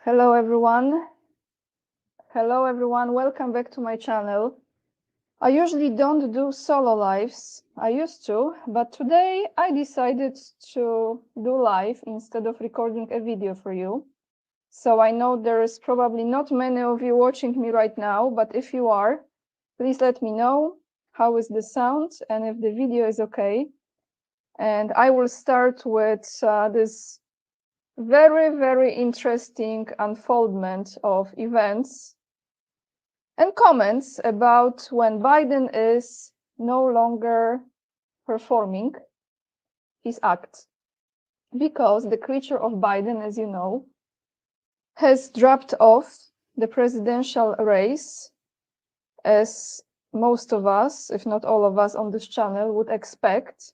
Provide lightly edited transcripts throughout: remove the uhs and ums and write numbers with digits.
Hello everyone. Welcome back to my channel. I usually don't do solo lives. I used to, but today I decided to do live instead of recording a video for you. So I know there is probably not many of you watching me right now, but if you are, please let me know how is the sound and if the video is okay. And I will start with this very interesting unfoldment of events and comments about when Biden is no longer performing his act, because the creature of Biden, as you know, has dropped off the presidential race, as most of us, if not all of us on this channel, would expect.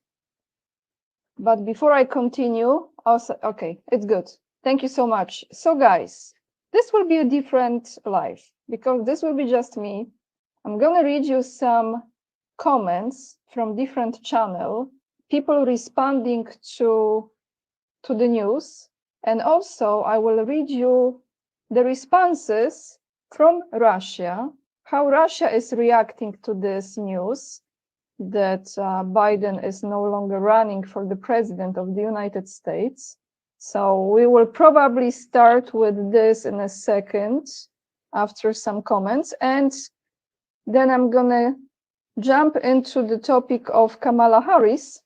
But before I continue, okay, it's good. Thank you so much. So guys, this will be a different live because this will be just me. I'm gonna read you some comments from different channels, people responding to the news, and also I will read you the responses from Russia, how Russia is reacting to this news that Biden is no longer running for the president of the United States. So we will probably start with this in a second after some comments, and then I'm gonna jump into the topic of Kamala Harris.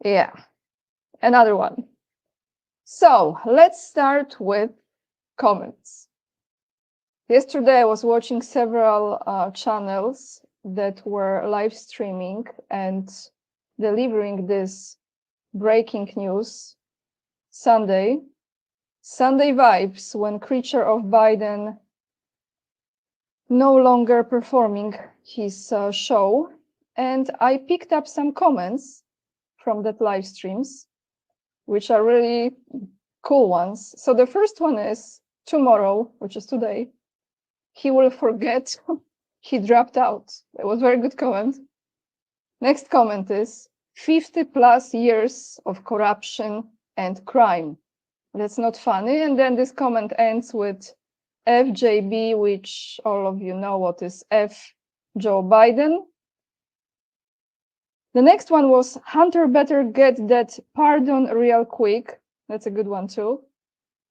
Yeah, another one. So let's start with comments. Yesterday I was watching several channels that were live streaming and delivering this breaking news. Sunday vibes when creature of Biden no longer performing his show, and I picked up some comments from that live streams, which are really cool ones. So the first one is, tomorrow, which is today, he will forget he dropped out. That was a very good comment. Next comment is 50+ years of corruption and crime. That's not funny. And then this comment ends with FJB, which all of you know what is F, Joe Biden. The next one was Hunter better get that pardon real quick. That's a good one too.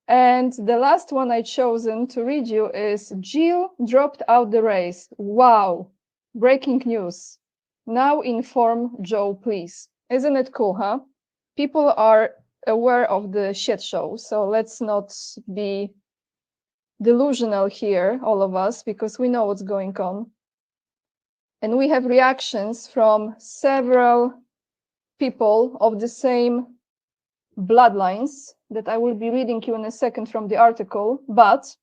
And the last one I chosen to read you is Jill dropped out the race. Wow, breaking news. Now inform Joe, please. Isn't it cool, huh? People are aware of the shit show, so let's not be delusional here, all of us, because we know what's going on. And we have reactions from several people of the same bloodlines that I will be reading you in a second from the article, but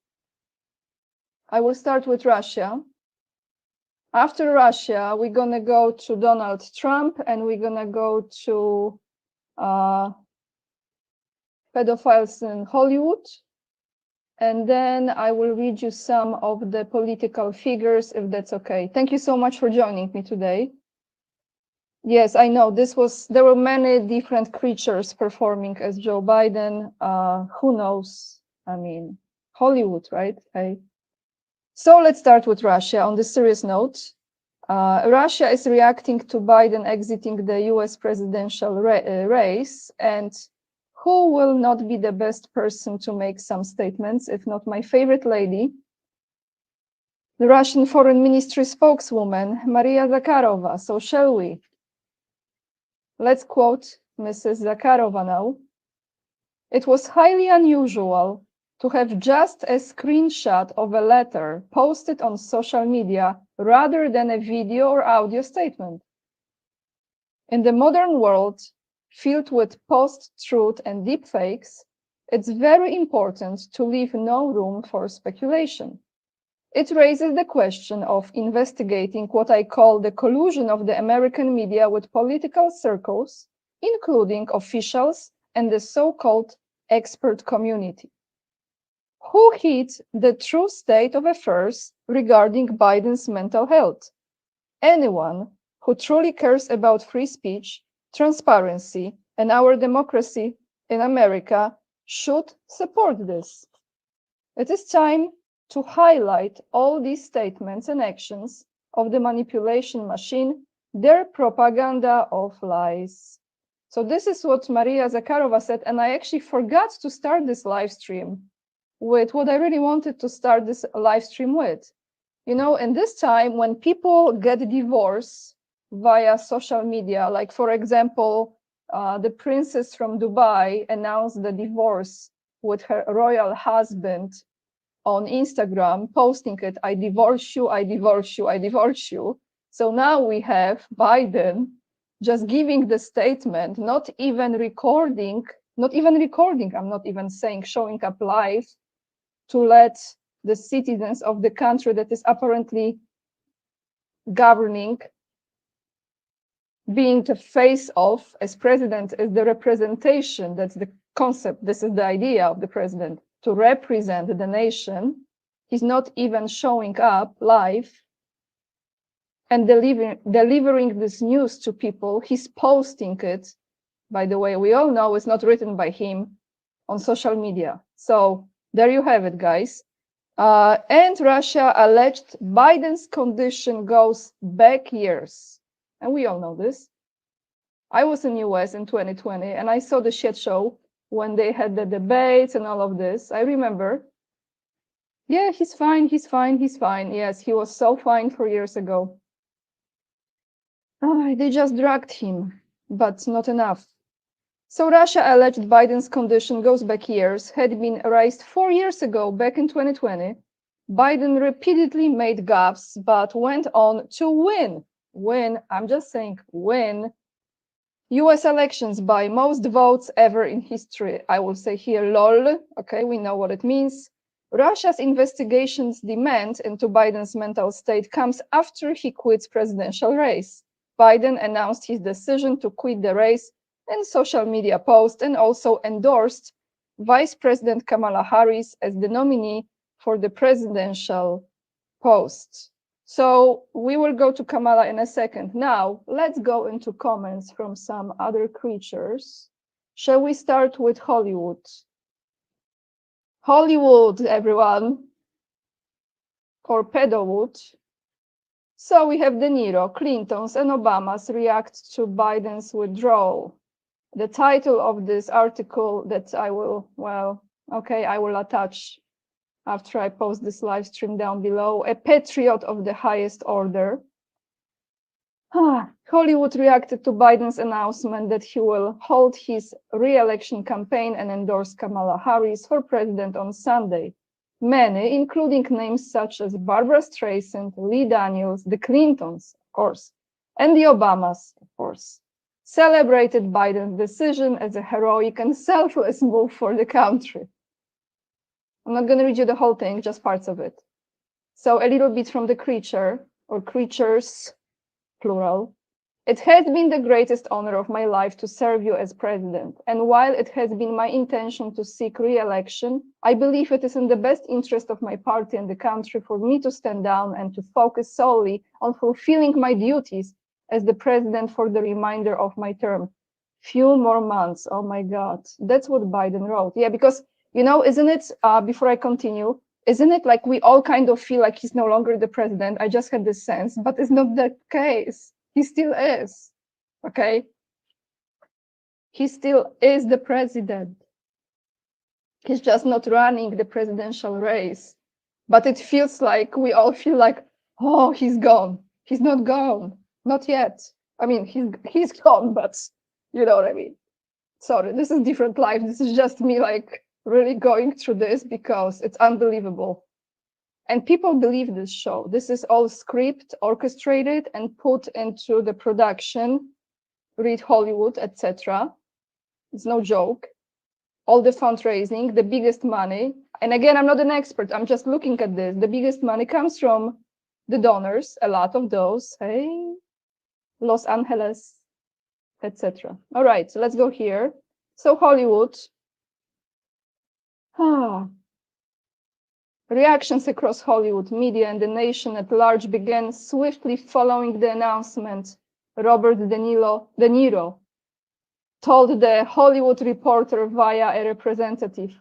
I will start with Russia. After Russia, we're gonna go to Donald Trump, and we're gonna go to pedophiles in Hollywood. And then I will read you some of the political figures, if that's okay. Thank you so much for joining me today. Yes, I know there were many different creatures performing as Joe Biden. Who knows? I mean, Hollywood, right? So let's start with Russia. On the serious note, Russia is reacting to Biden exiting the US presidential race, and who will not be the best person to make some statements, if not my favorite lady, the Russian Foreign Ministry spokeswoman, Maria Zakharova. So shall we? Let's quote Mrs. Zakharova now. It was highly unusual to have just a screenshot of a letter posted on social media rather than a video or audio statement. In the modern world, filled with post-truth and deepfakes, it's very important to leave no room for speculation. It raises the question of investigating what I call the collusion of the American media with political circles, including officials and the so-called expert community. Who hid the true state of affairs regarding Biden's mental health? Anyone who truly cares about free speech, transparency, and our democracy in America should support this. It is time to highlight all these statements and actions of the manipulation machine, their propaganda of lies. So this is what Maria Zakharova said, and I actually forgot to start this live stream with what I really wanted to start this live stream with. You know, in this time when people get divorced via social media, like for example, the princess from Dubai announced the divorce with her royal husband on Instagram, posting it, I divorce you, I divorce you, I divorce you. So now we have Biden just giving the statement, not even recording, I'm not even saying showing up live to let the citizens of the country that is apparently governing, being the face of, as president, is the representation, that's the concept, this is the idea of the president, to represent the nation. He's not even showing up live and delivering this news to people. He's posting it. By the way, we all know it's not written by him on social media. So there you have it, guys. And Russia alleged Biden's condition goes back years. And we all know this. I was in US in 2020 and I saw the shit show when they had the debates and all of this. I remember. Yeah, he's fine, he's fine, he's fine. Yes, he was so fine 4 years ago. They just dragged him, but not enough. So Russia alleged Biden's condition goes back years, had been raised 4 years ago, back in 2020. Biden repeatedly made gaffes, but went on to win, I'm just saying win, US elections by most votes ever in history. I will say here, lol, okay, we know what it means. Russia's investigations demand into Biden's mental state comes after he quits presidential race. Biden announced his decision to quit the race in social media post and also endorsed Vice President Kamala Harris as the nominee for the presidential post. So we will go to Kamala in a second. Now, let's go into comments from some other creatures. Shall we start with Hollywood? Hollywood, everyone, or Pedowood. So we have De Niro, Clinton's, and Obama's react to Biden's withdrawal. The title of this article that I will, I will attach after I post this live stream down below, a patriot of the highest order. Hollywood reacted to Biden's announcement that he will hold his re-election campaign and endorse Kamala Harris for president on Sunday. Many, including names such as Barbara Streisand, Lee Daniels, the Clintons, of course, and the Obamas, of course, celebrated Biden's decision as a heroic and selfless move for the country. I'm not going to read you the whole thing, just parts of it. So a little bit from the creature, or creatures, plural. It has been the greatest honor of my life to serve you as president. And while it has been my intention to seek re-election, I believe it is in the best interest of my party and the country for me to stand down and to focus solely on fulfilling my duties as the president for the remainder of my term. Few more months. Oh my God. That's what Biden wrote. Yeah, because, you know, isn't it, before I continue, isn't it like we all kind of feel like he's no longer the president? I just had this sense, but it's not the case. He still is, okay? He still is the president. He's just not running the presidential race. But it feels like, we all feel like, oh, he's gone. He's not gone, not yet. I mean, he's gone, but you know what I mean. Sorry, this is different life. This is just me like really going through this because it's unbelievable. And people believe this show. This is all script orchestrated and put into the production, read Hollywood, etc. It's no joke. All the fundraising, the biggest money. And again, I'm not an expert. I'm just looking at this. The biggest money comes from the donors, a lot of those. Hey, Los Angeles, etc. All right, so let's go here. So Hollywood. Reactions across Hollywood media and the nation at large began swiftly following the announcement. Robert De Niro, told the Hollywood Reporter via a representative.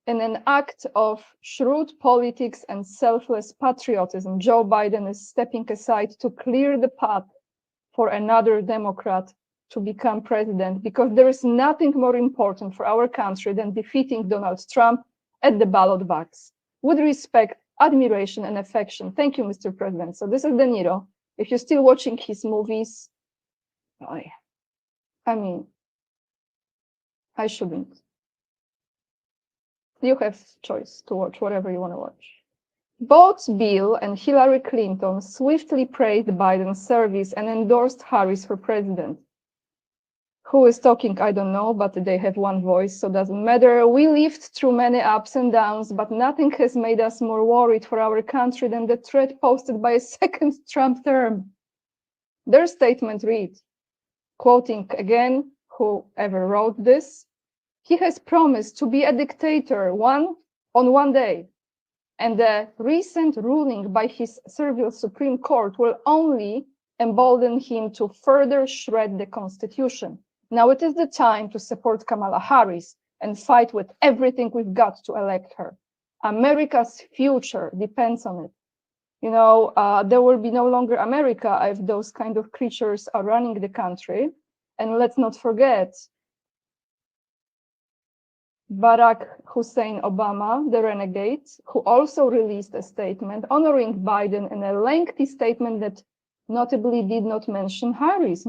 In an act of shrewd politics and selfless patriotism, Joe Biden is stepping aside to clear the path for another Democrat to become president, because there is nothing more important for our country than defeating Donald Trump at the ballot box. With respect, admiration, and affection. Thank you, Mr. President. So this is De Niro. If you're still watching his movies, I mean, I shouldn't. You have choice to watch whatever you want to watch. Both Bill and Hillary Clinton swiftly praised Biden's service and endorsed Harris for president. Who is talking? I don't know, but they have one voice, so it doesn't matter. We lived through many ups and downs, but nothing has made us more worried for our country than the threat posted by a second Trump term. Their statement read, quoting again, whoever wrote this, "He has promised to be a dictator on one day, and the recent ruling by his servile Supreme Court will only embolden him to further shred the Constitution. Now it is the time to support Kamala Harris and fight with everything we've got to elect her. America's future depends on it. You know, there will be no longer America if those kind of creatures are running the country. And let's not forget, Barack Hussein Obama, the renegade, who also released a statement honoring Biden in a lengthy statement that notably did not mention Harris.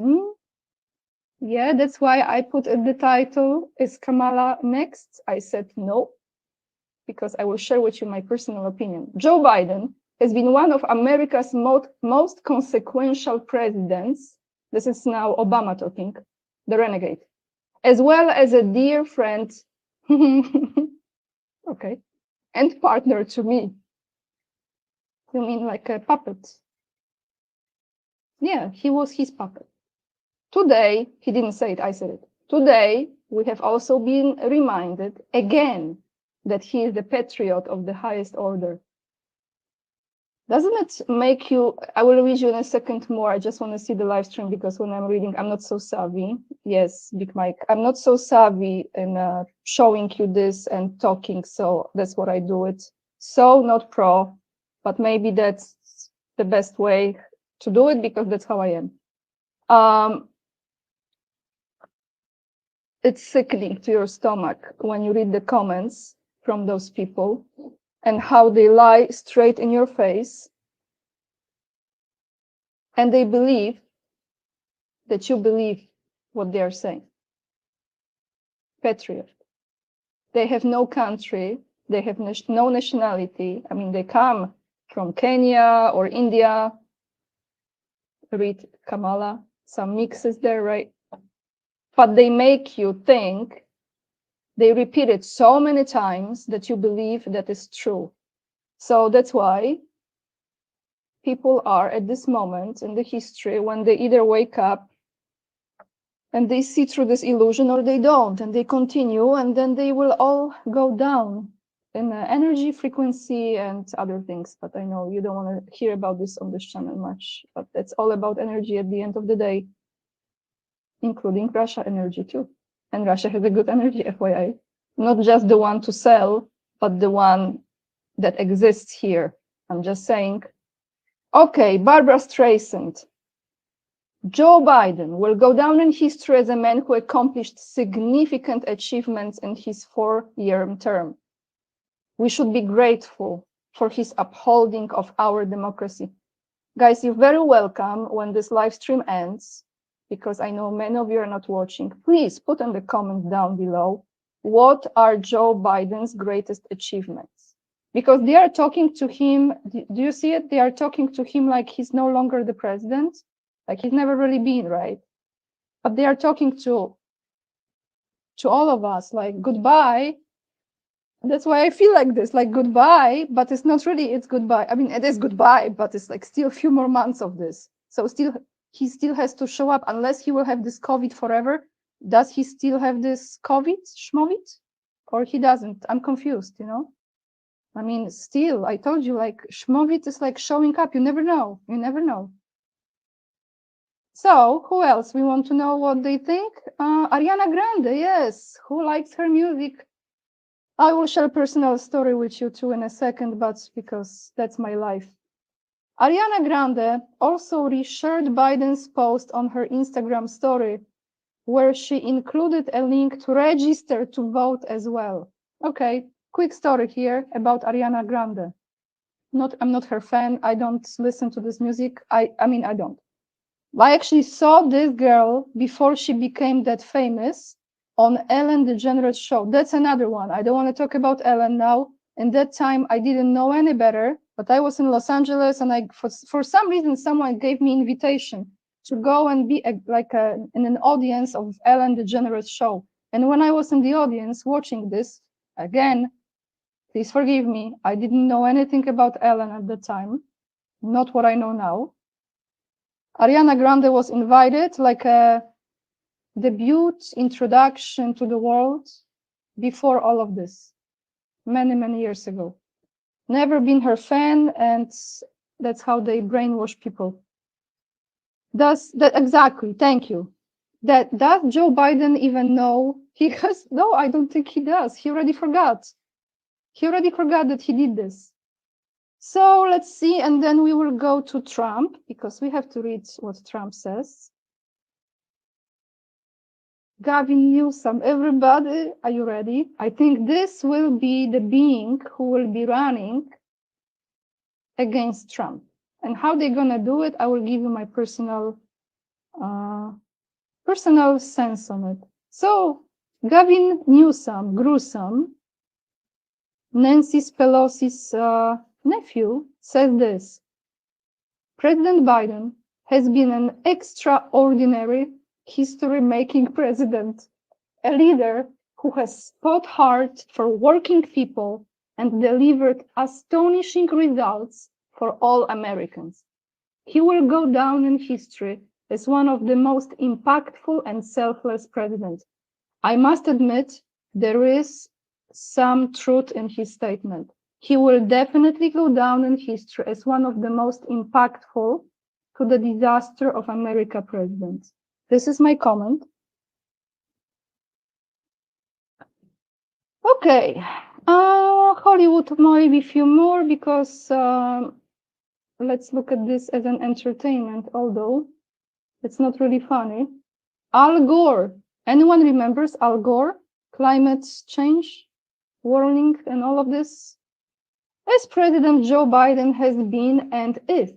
Yeah, that's why I put at the title, is Kamala next? I said no, because I will share with you my personal opinion. Joe Biden has been one of America's most consequential presidents. This is now Obama talking, the renegade, as well as a dear friend, okay, and partner to me. You mean like a puppet? Yeah, he was his puppet. Today, he didn't say it, I said it. Today, we have also been reminded again that he is the patriot of the highest order. Doesn't it make you, I will read you in a second more. I just want to see the live stream, because when I'm reading, I'm not so savvy. Yes, Big Mike, I'm not so savvy in showing you this and talking. So that's what I do it. So not pro, but maybe that's the best way to do it, because that's how I am. It's sickening to your stomach when you read the comments from those people and how they lie straight in your face, and they believe that you believe what they are saying. Patriot. They have no country, they have no nationality. I mean, they come from Kenya or India. Read Kamala, some mixes there, right? But they make you think, they repeat it so many times that you believe that is true. So that's why people are at this moment in the history when they either wake up and they see through this illusion, or they don't, and they continue, and then they will all go down in energy, frequency, and other things. But I know you don't want to hear about this on this channel much, but it's all about energy at the end of the day, including Russia energy too. And Russia has a good energy, FYI. Not just the one to sell, but the one that exists here. I'm just saying. Okay, Barbara Streisand. Joe Biden will go down in history as a man who accomplished significant achievements in his 4-year term. We should be grateful for his upholding of our democracy. Guys, you're very welcome when this live stream ends, because I know many of you are not watching. Please put in the comments down below, what are Joe Biden's greatest achievements? Because they are talking to him, do you see it? They are talking to him like he's no longer the president, like he's never really been, right? But they are talking to all of us like goodbye. That's why I feel like this, like goodbye, but it's not really, it's goodbye. I mean, it is goodbye, but it's like still a few more months of this. So he still has to show up, unless he will have this COVID forever. Does he still have this COVID, schmovit? Or he doesn't? I'm confused, you know? I mean, still, I told you, like, schmovit is like showing up. You never know. You never know. So, who else? We want to know what they think. Ariana Grande, yes. Who likes her music? I will share a personal story with you too in a second, but because that's my life. Ariana Grande also reshared Biden's post on her Instagram story, where she included a link to register to vote as well. Okay, quick story here about Ariana Grande. I'm not her fan. I don't listen to this music. I don't. I actually saw this girl before she became that famous on Ellen DeGeneres show. That's another one. I don't want to talk about Ellen now. In that time, I didn't know any better, but I was in Los Angeles, and for some reason, someone gave me invitation to go and be in an audience of Ellen DeGeneres show. And when I was in the audience watching this, again, please forgive me, I didn't know anything about Ellen at the time, not what I know now. Ariana Grande was invited, like a debut introduction to the world before all of this, many, many years ago. Never been her fan, and that's how they brainwash people. Does that exactly? Thank you. Does Joe Biden even know he has? No, I don't think he does. He already forgot. He already forgot that he did this. So let's see, and then we will go to Trump, because we have to read what Trump says. Gavin Newsom, everybody, are you ready? I think this will be the being who will be running against Trump. And how they're gonna do it, I will give you my personal sense on it. So Gavin Newsom, Nancy Pelosi's nephew, says this: President Biden has been an extraordinary history-making president, a leader who has fought hard for working people and delivered astonishing results for all Americans. He will go down in history as one of the most impactful and selfless presidents. I must admit, there is some truth in his statement. He will definitely go down in history as one of the most impactful to the disaster of America presidents. This is my comment. Okay, Hollywood, maybe a few more, because let's look at this as an entertainment, although it's not really funny. Al Gore. Anyone remembers Al Gore? Climate change, warning, and all of this? As President Joe Biden has been and is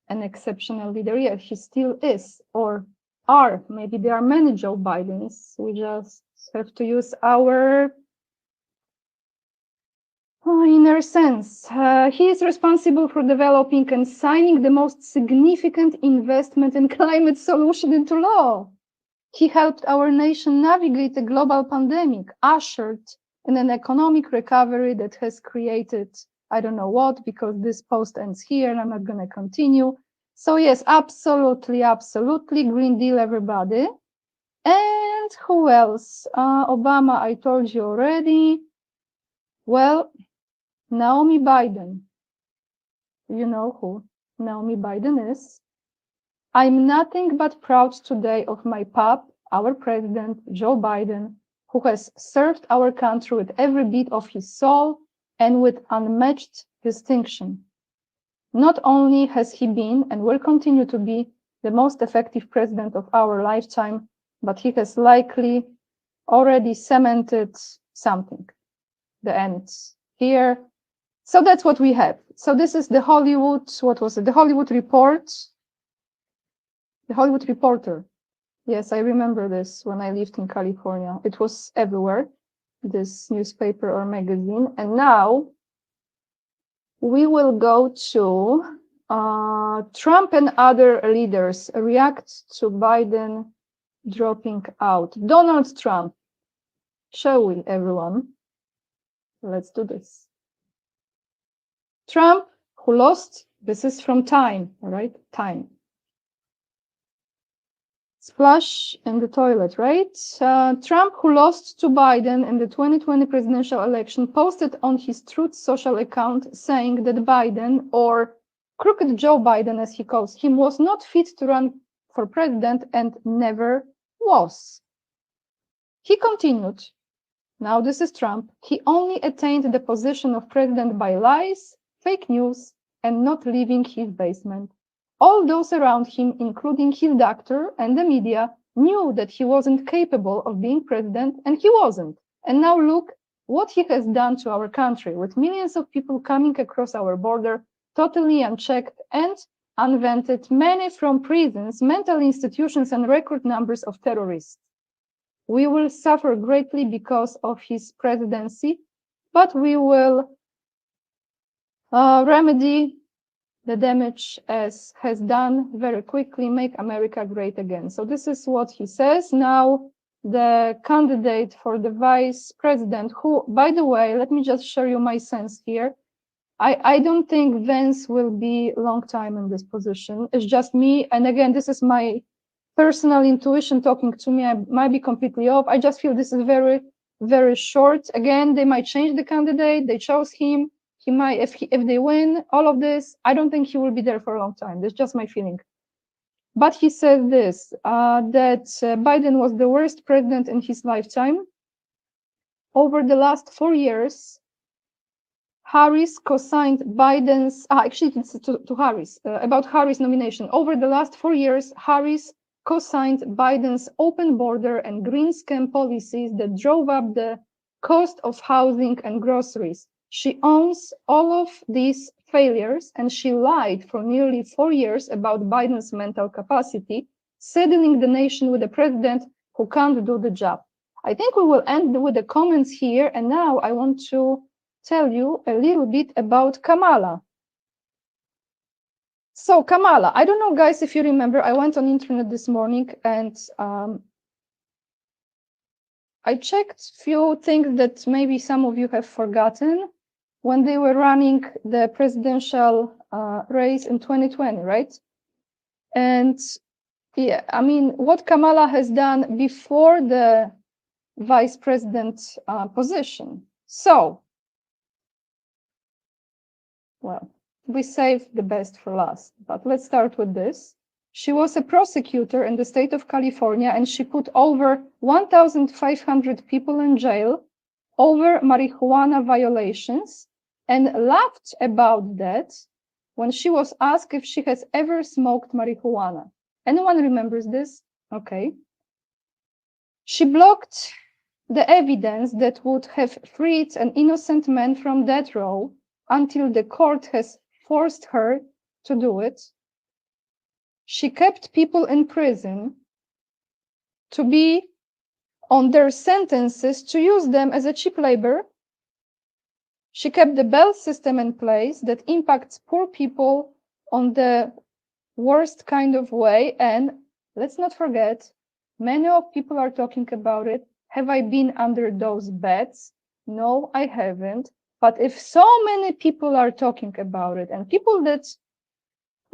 an exceptional leader, yeah, he still is, or are. Maybe there are many Joe Bidens. We just have to use our inner sense. He is responsible for developing and signing the most significant investment in climate solution into law. He helped our nation navigate the global pandemic, ushered in an economic recovery that has created, I don't know what, because this post ends here and I'm not going to continue. So yes, absolutely, absolutely. Green Deal, everybody. And who else? Obama, I told you already. Well, Naomi Biden. You know who Naomi Biden is. I'm nothing but proud today of my pap, our president, Joe Biden, who has served our country with every bit of his soul and with unmatched distinction. Not only has he been and will continue to be the most effective president of our lifetime, but he has likely already cemented something. The end here. So that's what we have. So this is the Hollywood, what was it? The Hollywood Report. The Hollywood Reporter. Yes, I remember this when I lived in California. It was everywhere, this newspaper or magazine. And now we will go to Trump and other leaders react to Biden dropping out. Donald Trump. Shall we, everyone? Let's do this. Trump, who lost, this is from Time, all right? Time. Splash in the toilet, right? Trump, who lost to Biden in the 2020 presidential election, posted on his Truth Social account saying that Biden, or Crooked Joe Biden as he calls him, was not fit to run for president and never was. He continued, now this is Trump, he only attained the position of president by lies, fake news, and not leaving his basement. All those around him, including his doctor and the media, knew that he wasn't capable of being president, and he wasn't. And now look what he has done to our country, with millions of people coming across our border, totally unchecked and unvented, many from prisons, mental institutions, and record numbers of terrorists. We will suffer greatly because of his presidency, but we will remedy the damage as has done very quickly, make America great again. So this is what he says. Now, the candidate for the vice president, who, by the way, let me just show you my sense here. I don't think Vance will be a long time in this position. It's just me. And again, this is my personal intuition talking to me. I might be completely off. I just feel this is very, very short. Again, they might change the candidate. They chose him. He might, if they win all of this, I don't think he will be there for a long time. That's just my feeling. But he said this, that Biden was the worst president in his lifetime. Over the last 4 years, Harris co-signed Biden's, actually it's to Harris, about Harris' nomination. Over the last 4 years, Harris co-signed Biden's open border and green scam policies that drove up the cost of housing and groceries. She owns all of these failures, and she lied for nearly 4 years about Biden's mental capacity, saddling the nation with a president who can't do the job. I think we will end with the comments here, and now I want to tell you a little bit about Kamala. So Kamala, I don't know, guys, if you remember, I went on internet this morning and I checked few things that maybe some of you have forgotten when they were running the presidential race in 2020, right? And yeah, I mean, what Kamala has done before the vice president position. So, well, we saved the best for last, but let's start with this. She was a prosecutor in the state of California, and she put over 1,500 people in jail over marijuana violations, and laughed about that when she was asked if she has ever smoked marijuana. Anyone remembers this? Okay. She blocked the evidence that would have freed an innocent man from death row until the court has forced her to do it. She kept people in prison to be on their sentences to use them as a cheap labor. She kept the bail system in place that impacts poor people on the worst kind of way. And let's not forget, many of people are talking about it. Have I been under those beds? No, I haven't. But if so many people are talking about it, and people that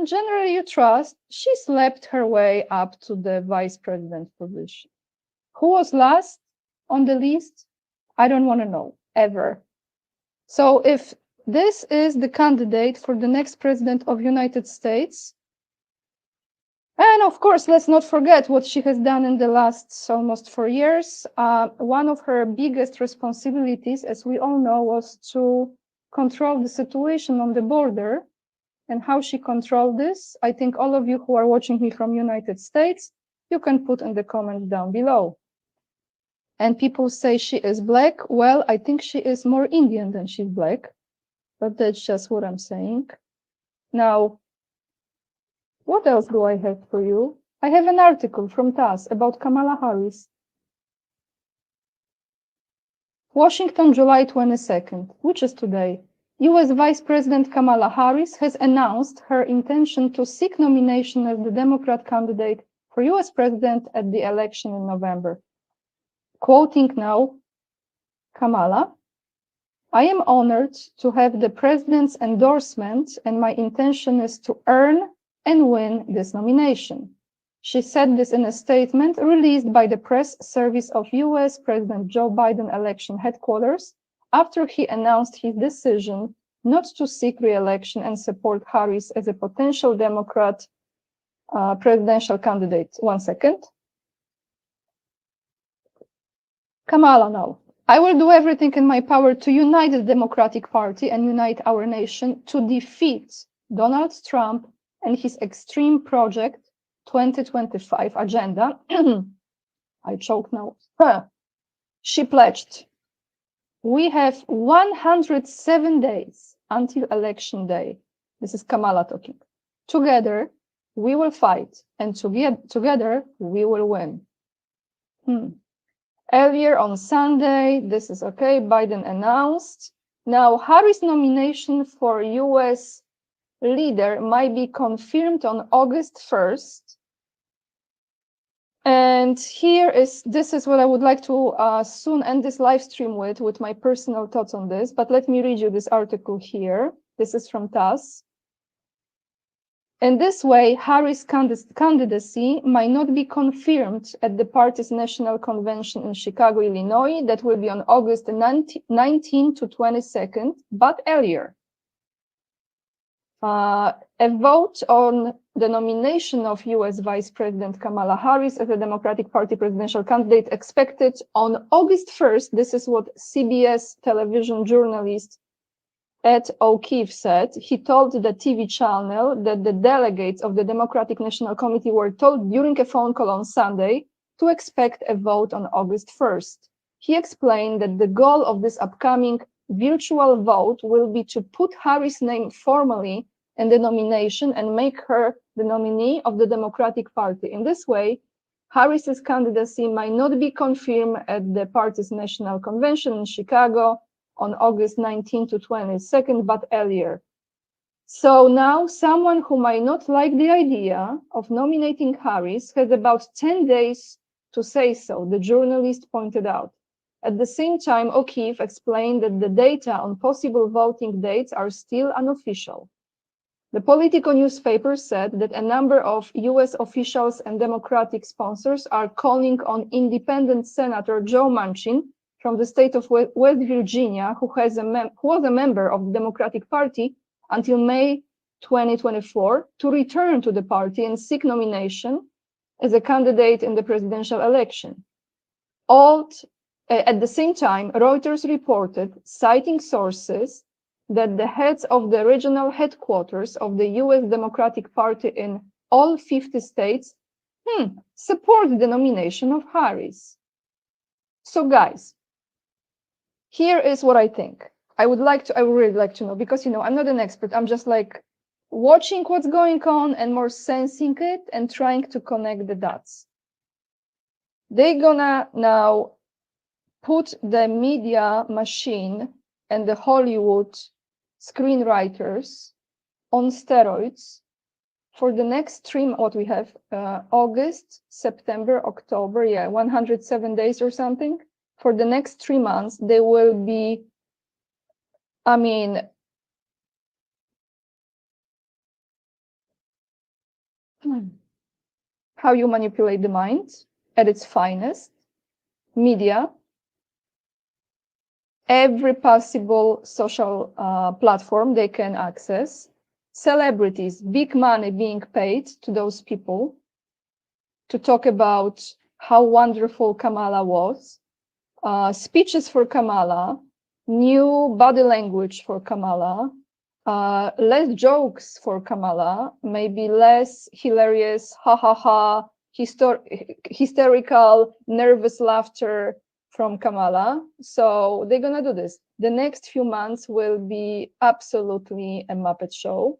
generally you trust, she slept her way up to the vice president position. Who was last on the list? I don't want to know, ever. So if this is the candidate for the next president of United States, and of course, let's not forget what she has done in the last almost 4 years. One of her biggest responsibilities, as we all know, was to control the situation on the border. And how she controlled this, I think all of you who are watching me from United States, you can put in the comments down below. And people say she is black. Well, I think she is more Indian than she's black, but that's just what I'm saying. Now, what else do I have for you? I have an article from TASS about Kamala Harris. Washington, July 22nd, which is today. US Vice President Kamala Harris has announced her intention to seek nomination as the Democrat candidate for US President at the election in November. Quoting now, Kamala, I am honored to have the President's endorsement, and my intention is to earn and win this nomination. She said this in a statement released by the press service of US President Joe Biden election headquarters after he announced his decision not to seek re-election and support Harris as a potential Democrat presidential candidate. 1 second. Kamala now. I will do everything in my power to unite the Democratic Party and unite our nation to defeat Donald Trump and his extreme project 2025 agenda. I choke now. She pledged, we have 107 days until election day. This is Kamala talking. Together, we will fight, and together, we will win. Earlier on Sunday, this is okay, Biden announced. Now, Harris' nomination for US leader might be confirmed on August 1st. And this is what I would like to soon end this live stream with my personal thoughts on this. But let me read you this article here. This is from TASS. In this way, Harris' candidacy might not be confirmed at the party's national convention in Chicago, Illinois, that will be on August 19 to 22nd, but earlier. A vote on the nomination of US Vice President Kamala Harris as a Democratic Party presidential candidate expected on August 1st. This is what CBS television journalist Ed O'Keefe said. He told the TV channel that the delegates of the Democratic National Committee were told during a phone call on Sunday to expect a vote on August 1st. He explained that the goal of this upcoming virtual vote will be to put Harris' name formally in the nomination and make her the nominee of the Democratic Party. In this way, Harris's candidacy might not be confirmed at the party's national convention in Chicago on August 19 to 22nd, but earlier. So now someone who might not like the idea of nominating Harris has about 10 days to say so, the journalist pointed out. At the same time, O'Keefe explained that the data on possible voting dates are still unofficial. The Politico newspaper said that a number of US officials and Democratic sponsors are calling on independent Senator Joe Manchin from the state of West Virginia, who was a member of the Democratic Party until May 2024, to return to the party and seek nomination as a candidate in the presidential election. At the same time, Reuters reported, citing sources, that the heads of the regional headquarters of the US Democratic Party in all 50 states support the nomination of Harris. So guys, here is what I think. I would really like to know, because, I'm not an expert. I'm just like watching what's going on and more sensing it and trying to connect the dots. They're gonna now put the media machine and the Hollywood screenwriters on steroids for the next 3 what we have, August, September, October, 107 days or something. For the next 3 months, they will be, how you manipulate the mind at its finest, media, every possible social platform they can access, celebrities, big money being paid to those people to talk about how wonderful Kamala was, speeches for Kamala, new body language for Kamala, less jokes for Kamala, maybe less hilarious, ha ha ha, hysterical, nervous laughter from Kamala. So they're gonna do this. The next few months will be absolutely a Muppet show.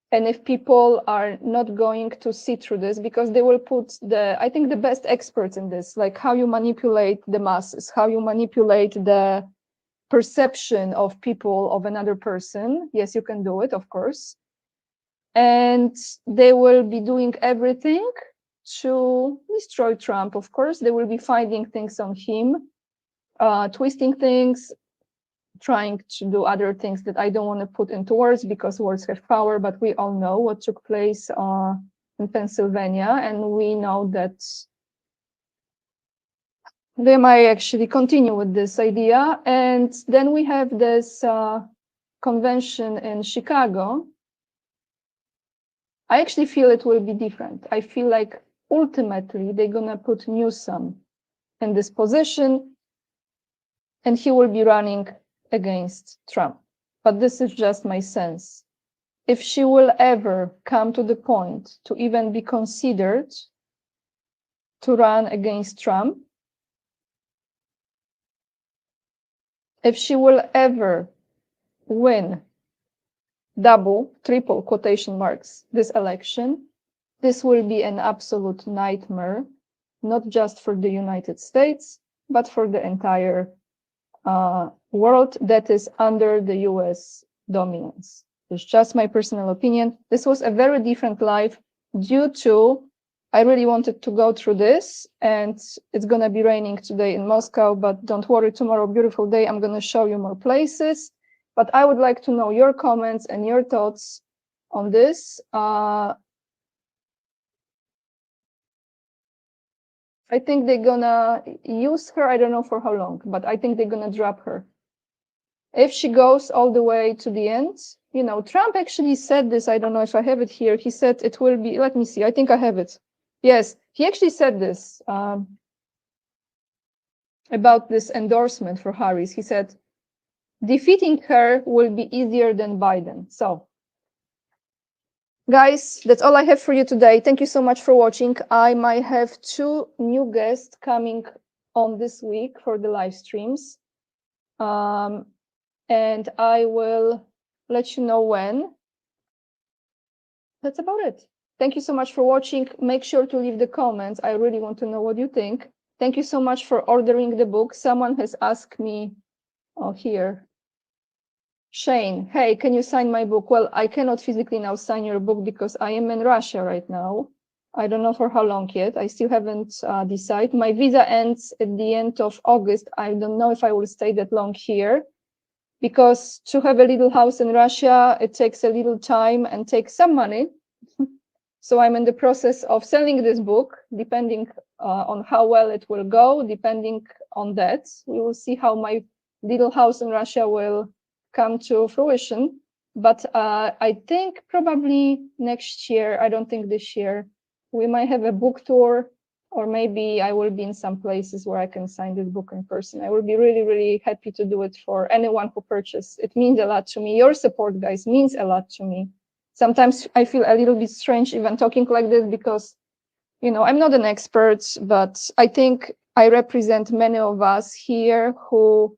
And if people are not going to see through this, because they will put I think the best experts in this, like how you manipulate the masses, how you manipulate the perception of people of another person. Yes, you can do it, of course. And they will be doing everything to destroy Trump, of course. They will be finding things on him, twisting things, trying to do other things that I don't want to put into words because words have power, but we all know what took place in Pennsylvania, and we know that they might actually continue with this idea. And then we have this convention in Chicago. I actually feel it will be different. I feel like ultimately they're going to put Newsom in this position and he will be running against Trump. But this is just my sense. If she will ever come to the point to even be considered to run against Trump, if she will ever win double, triple quotation marks this election, this will be an absolute nightmare, not just for the United States, but for the entire world that is under the US dominance. It's just my personal opinion. This was a very different life due to, I really wanted to go through this, and it's going to be raining today in Moscow, but don't worry, tomorrow, beautiful day, I'm going to show you more places. But I would like to know your comments and your thoughts on this. I think they're gonna use her, I don't know for how long, but I think they're gonna drop her. If she goes all the way to the end, you know, Trump actually said this, I don't know if I have it here, he said it will be, let me see, I think I have it. Yes, he actually said this about this endorsement for Harris. He said, defeating her will be easier than Biden. So, guys, that's all I have for you today. Thank you so much for watching. I might have 2 new guests coming on this week for the live streams. And I will let you know when. That's about it. Thank you so much for watching. Make sure to leave the comments. I really want to know what you think. Thank you so much for ordering the book. Someone has asked me, oh, here. Shane, hey, can you sign my book? Well, I cannot physically now sign your book because I am in Russia right now. I don't know for how long yet. I still haven't decided. My visa ends at the end of August. I don't know if I will stay that long here, because to have a little house in Russia, it takes a little time and takes some money. So I'm in the process of selling this book, depending on how well it will go, depending on that. We will see how my little house in Russia will come to fruition. But I think probably next year, I don't think this year, we might have a book tour, or maybe I will be in some places where I can sign this book in person. I will be really, really happy to do it for anyone who purchased. It means a lot to me. Your support, guys, means a lot to me. Sometimes I feel a little bit strange even talking like this because, you know, I'm not an expert, but I think I represent many of us here who,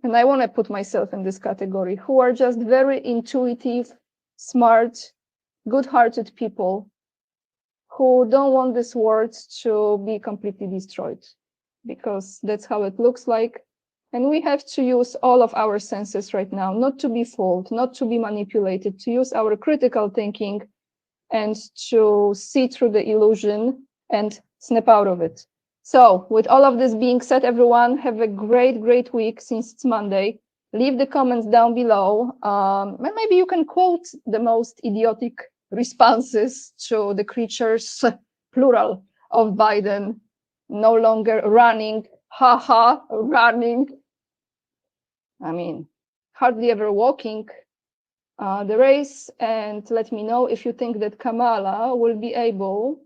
and I want to put myself in this category, who are just very intuitive, smart, good-hearted people who don't want this world to be completely destroyed, because that's how it looks like. And we have to use all of our senses right now, not to be fooled, not to be manipulated, to use our critical thinking and to see through the illusion and snap out of it. So with all of this being said, everyone, have a great, great week since it's Monday. Leave the comments down below. And maybe you can quote the most idiotic responses to the creatures, plural, of Biden, no longer running, haha, running. I mean, hardly ever walking the race. And let me know if you think that Kamala will be able,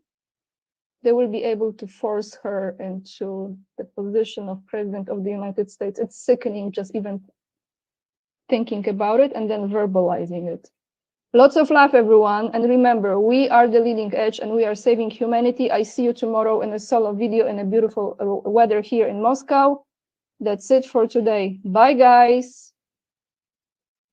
they will be able to force her into the position of president of the United States. It's sickening just even thinking about it and then verbalizing it. Lots of love, everyone. And remember, we are the leading edge and we are saving humanity. I see you tomorrow in a solo video in a beautiful weather here in Moscow. That's it for today. Bye, guys.